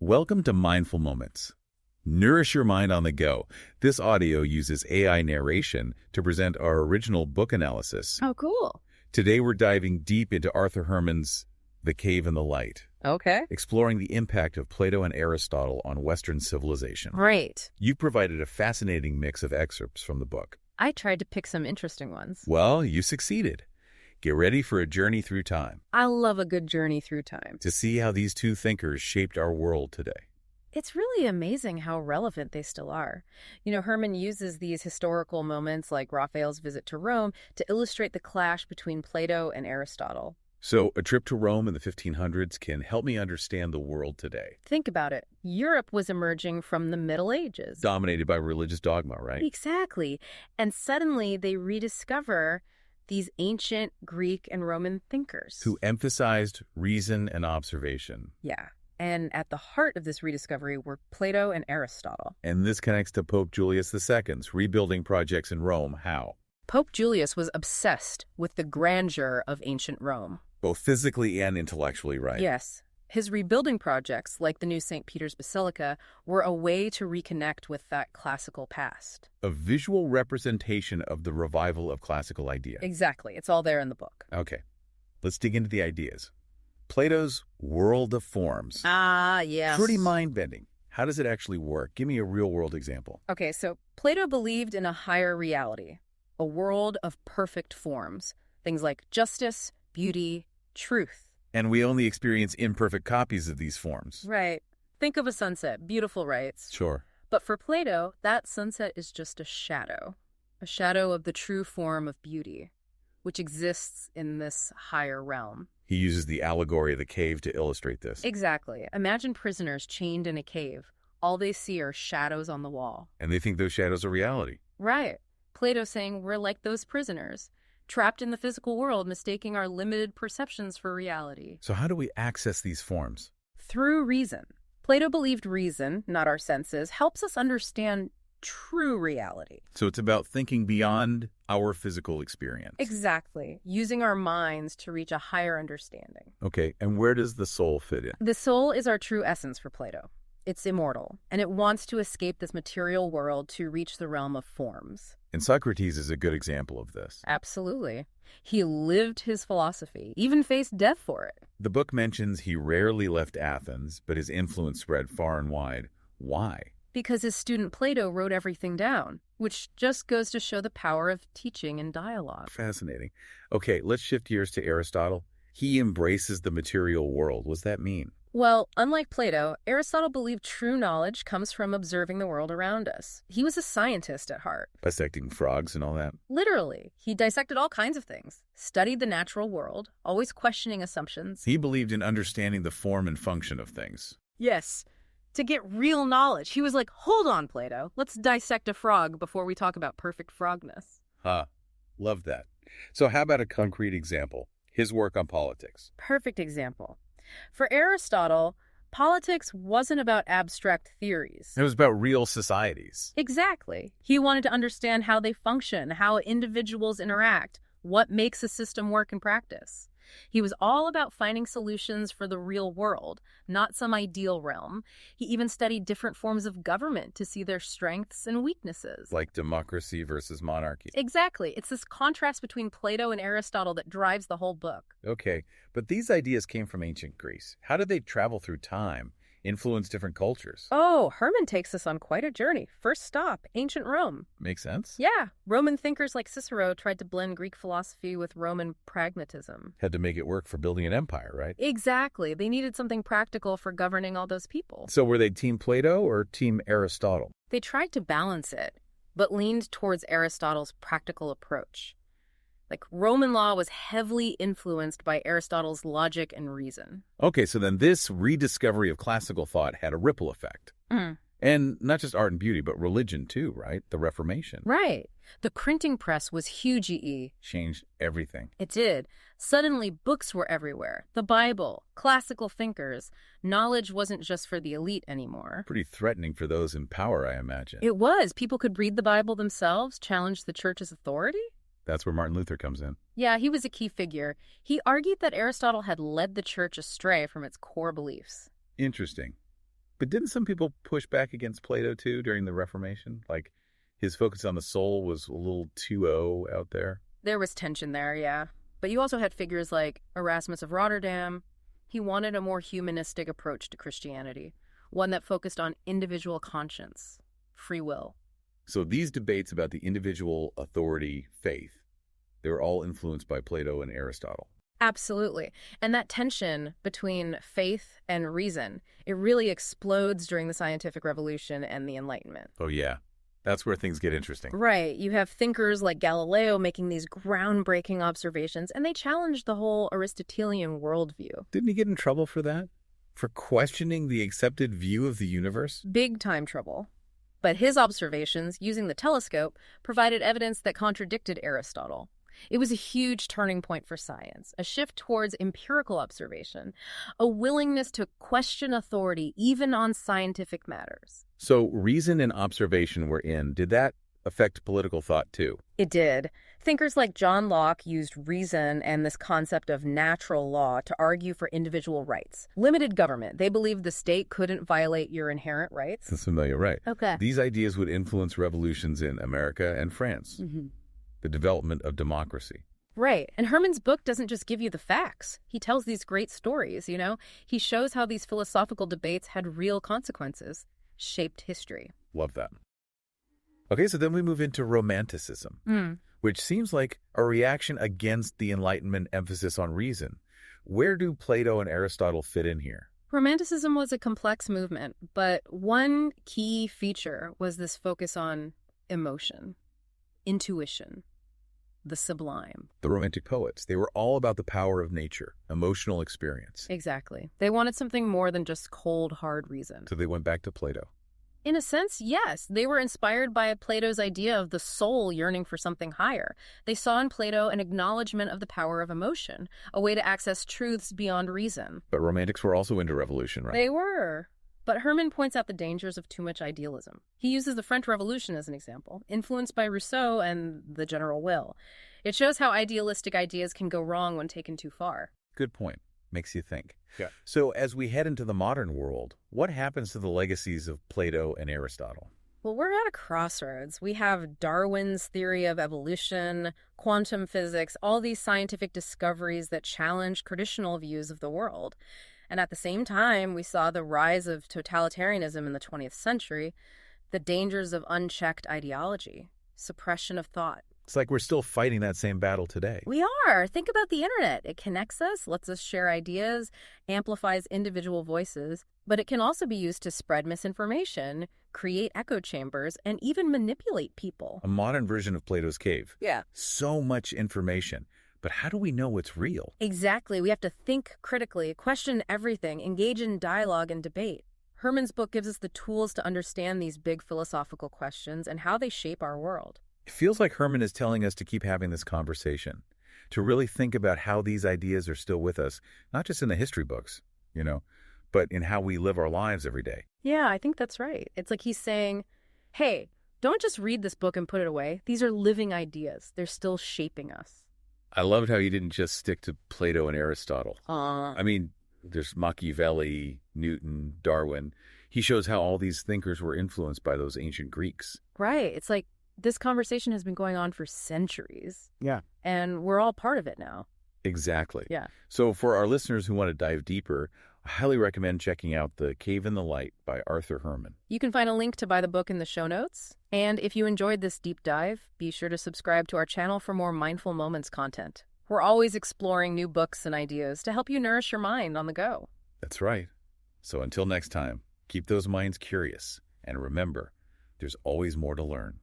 Welcome to Mindful Moments. Nourish your mind on the go. This audio uses AI narration to present our original book analysis. Oh, cool. Today we're diving deep into Arthur Herman's The Cave and the Light, Okay. exploring the impact of Plato and Aristotle on Western civilization. Great. You've provided a fascinating mix of excerpts from the book. I tried to pick some interesting ones. Well, you succeeded. Get ready for a journey through time I love a good journey through time. to see how these two thinkers shaped our world today. It's really amazing how relevant they still are. Herman uses these historical moments like Raphael's visit to Rome to illustrate the clash between Plato and Aristotle. So a trip to Rome in the 1500s can help me understand the world today. Think about it. Europe was emerging from the Middle Ages. Dominated by religious dogma, right? Exactly. And suddenly they rediscover these ancient Greek and Roman thinkers. Who emphasized reason and observation. Yeah. And at the heart of this rediscovery were Plato and Aristotle. And this connects to Pope Julius II's rebuilding projects in Rome. How? Pope Julius was obsessed with the grandeur of ancient Rome. Both physically and intellectually, right? Yes. His rebuilding projects, like the new St. Peter's Basilica, were a way to reconnect with that classical past. A visual representation of the revival of classical ideas. Exactly. It's all there in the book. Okay, let's dig into the ideas. Plato's world of forms. Ah, yes. Pretty mind-bending. How does it actually work? Give me a real-world example. Okay, so Plato believed in a higher reality, a world of perfect forms, things like justice, beauty, truth. And we only experience imperfect copies of these forms. Right. Think of a sunset. Beautiful, right? Sure. But for Plato, that sunset is just a shadow of the true form of beauty, which exists in this higher realm. He uses the allegory of the cave to illustrate this. Exactly. Imagine prisoners chained in a cave. All they see are shadows on the wall. And they think those shadows are reality. Right. Plato's saying we're like those prisoners, trapped in the physical world, mistaking our limited perceptions for reality. So how do we access these forms? Through reason. Plato believed reason, not our senses, helps us understand true reality. So it's about thinking beyond our physical experience. Exactly. Using our minds to reach a higher understanding. Okay, and where does the soul fit in? The soul is our true essence for Plato. It's immortal, and it wants to escape this material world to reach the realm of forms. And Socrates is a good example of this. Absolutely. He lived his philosophy, even faced death for it. The book mentions he rarely left Athens, but his influence spread far and wide. Why? Because his student Plato wrote everything down, which just goes to show the power of teaching and dialogue. Fascinating. Okay, let's shift gears to Aristotle. He embraces the material world. What does that mean? Well, unlike Plato, Aristotle believed true knowledge comes from observing the world around us. He was a scientist at heart. Dissecting frogs and all that? Literally. He dissected all kinds of things, studied the natural world, always questioning assumptions. He believed in understanding the form and function of things. Yes. To get real knowledge. He was like, hold on, Plato. Let's dissect a frog before we talk about perfect frogness. Love that. So how about a concrete example? His work on politics. Perfect example. For Aristotle, politics wasn't about abstract theories. It was about real societies. Exactly. He wanted to understand how they function, how individuals interact, what makes a system work in practice. He was all about finding solutions for the real world, not some ideal realm. He even studied different forms of government to see their strengths and weaknesses. Like democracy versus monarchy. Exactly. It's this contrast between Plato and Aristotle that drives the whole book. Okay, but these ideas came from ancient Greece. How did they travel through time, influence different cultures? Oh, Herman takes us on quite a journey. First stop, ancient Rome. Makes sense? Yeah, Roman thinkers like Cicero tried to blend Greek philosophy with Roman pragmatism. Had to make it work for building an empire, right? Exactly. They needed something practical for governing all those people. So were they Team Plato or Team Aristotle? They tried to balance it, but leaned towards Aristotle's practical approach. Like, Roman law was heavily influenced by Aristotle's logic and reason. Okay, so then this rediscovery of classical thought had a ripple effect. And not just art and beauty, but religion too, right? The Reformation. Right. The printing press was huge, E.E. Changed everything. It did. Suddenly, books were everywhere. The Bible, classical thinkers. Knowledge wasn't just for the elite anymore. Pretty threatening for those in power, I imagine. It was. People could read the Bible themselves, challenge the church's authority. That's where Martin Luther comes in. Yeah, he was a key figure. He argued that Aristotle had led the church astray from its core beliefs. Interesting. But didn't some people push back against Plato, too, during the Reformation? Like, his focus on the soul was a little too out there? There was tension there, yeah. But you also had figures like Erasmus of Rotterdam. He wanted a more humanistic approach to Christianity, one that focused on individual conscience, free will. So these debates about the individual authority faith, they were all influenced by Plato and Aristotle. Absolutely. And that tension between faith and reason, it really explodes during the scientific revolution and the Enlightenment. Oh, yeah. That's where things get interesting. Right. You have thinkers like Galileo making these groundbreaking observations, and they challenge the whole Aristotelian worldview. Didn't he get in trouble for that? For questioning the accepted view of the universe? Big time trouble. But his observations, using the telescope, provided evidence that contradicted Aristotle. It was a huge turning point for science, a shift towards empirical observation, a willingness to question authority even on scientific matters. So reason and observation were in. Did that affect political thought too? It did. Thinkers like John Locke used reason and this concept of natural law to argue for individual rights. Limited government. They believed the state couldn't violate your inherent rights. That's familiar, right? Okay. These ideas would influence revolutions in America and France. The development of democracy. Right. And Herman's book doesn't just give you the facts. He tells these great stories, you know? He shows how these philosophical debates had real consequences, shaped history. Love that. Okay, so then we move into Romanticism, which seems like a reaction against the Enlightenment emphasis on reason. Where do Plato and Aristotle fit in here? Romanticism was a complex movement, but one key feature was this focus on emotion, intuition, the sublime. The Romantic poets, they were all about the power of nature, emotional experience. Exactly. They wanted something more than just cold, hard reason. So they went back to Plato. In a sense, yes. They were inspired by Plato's idea of the soul yearning for something higher. They saw in Plato an acknowledgement of the power of emotion, a way to access truths beyond reason. But Romantics were also into revolution, right? They were. But Herman points out the dangers of too much idealism. He uses the French Revolution as an example, influenced by Rousseau and the general will. It shows how idealistic ideas can go wrong when taken too far. Good point. Makes you think. Yeah. So as we head into the modern world, what happens to the legacies of Plato and Aristotle? Well, we're at a crossroads. We have Darwin's theory of evolution, quantum physics, all these scientific discoveries that challenge traditional views of the world. And at the same time, we saw the rise of totalitarianism in the 20th century, the dangers of unchecked ideology, suppression of thought. It's like we're still fighting that same battle today. We are. Think about the internet. It connects us, lets us share ideas, amplifies individual voices, but it can also be used to spread misinformation, create echo chambers, and even manipulate people. A modern version of Plato's cave. Yeah. So much information. But how do we know what's real? Exactly. We have to think critically, question everything, engage in dialogue and debate. Herman's book gives us the tools to understand these big philosophical questions and how they shape our world. It feels like Herman is telling us to keep having this conversation, to really think about how these ideas are still with us, not just in the history books, but in how we live our lives every day. Yeah, I think that's right. It's like he's saying, hey, don't just read this book and put it away. These are living ideas. They're still shaping us. I loved how he didn't just stick to Plato and Aristotle. I mean, there's Machiavelli, Newton, Darwin. He shows how all these thinkers were influenced by those ancient Greeks. Right. It's like this conversation has been going on for centuries. Yeah. And we're all part of it now. Exactly. Yeah. So for our listeners who want to dive deeper, I highly recommend checking out The Cave in the Light by Arthur Herman. You can find a link to buy the book in the show notes. And if you enjoyed this deep dive, be sure to subscribe to our channel for more Mindful Moments content. We're always exploring new books and ideas to help you nourish your mind on the go. That's right. So until next time, keep those minds curious. And remember, there's always more to learn.